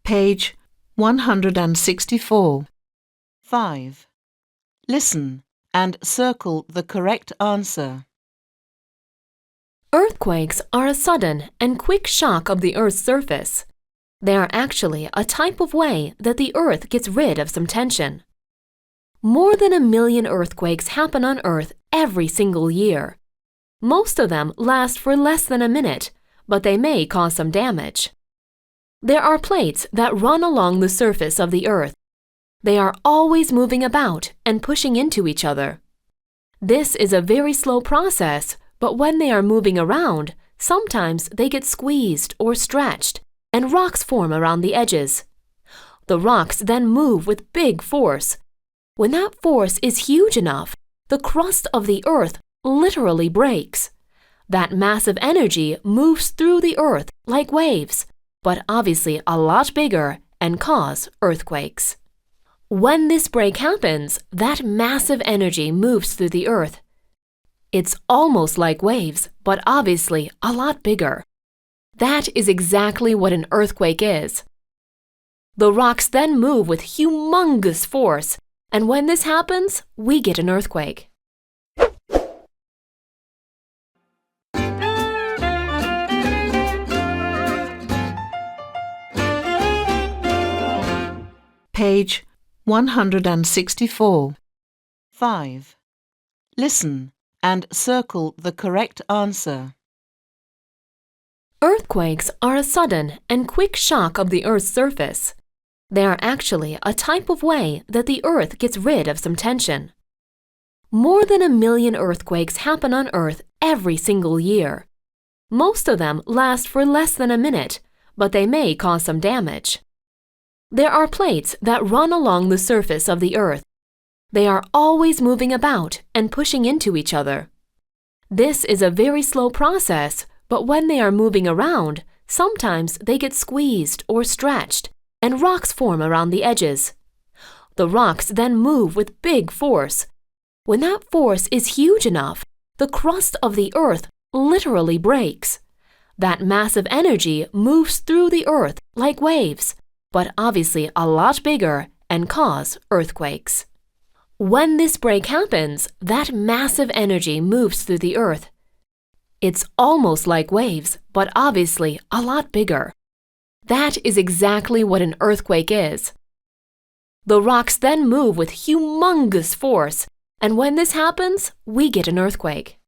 Page 164. 5. Listen and circle the correct answer. Earthquakes are a sudden and quick shock of the Earth's surface. They are actually a type of way that the Earth gets rid of some tension. More than 1 million earthquakes happen on Earth every single year. Most of them last for less than a minute, but they may cause some damage. There are plates that run along the surface of the Earth. They are always moving about and pushing into each other. This is a very slow process, but when they are moving around, sometimes they get squeezed or stretched, and rocks form around the edges. The rocks then move with big force. When that force is huge enough, the crust of the Earth literally breaks. That massive energy moves through the Earth like waves, but obviously a lot bigger and cause earthquakes. When this break happens, that massive energy moves through the Earth. It's almost like waves, but obviously a lot bigger. That is exactly what an earthquake is. The rocks then move with humongous force, and when this happens, we get an earthquake. Page 164. 5. Listen and circle the correct answer. Earthquakes are a sudden and quick shock of the Earth's surface. They are actually a type of way that the Earth gets rid of some tension. More than 1 million earthquakes happen on Earth every single year. Most of them last for less than a minute, but they may cause some damage. There are plates that run along the surface of the Earth. They are always moving about and pushing into each other. This is a very slow process, but when they are moving around, sometimes they get squeezed or stretched, and rocks form around the edges. The rocks then move with big force. When that force is huge enough, the crust of the Earth literally breaks. That massive energy moves through the Earth like waves, but obviously a lot bigger and cause earthquakes. When this break happens, that massive energy moves through the Earth. It's almost like waves, but obviously a lot bigger. That is exactly what an earthquake is. The rocks then move with humongous force, and when this happens, we get an earthquake.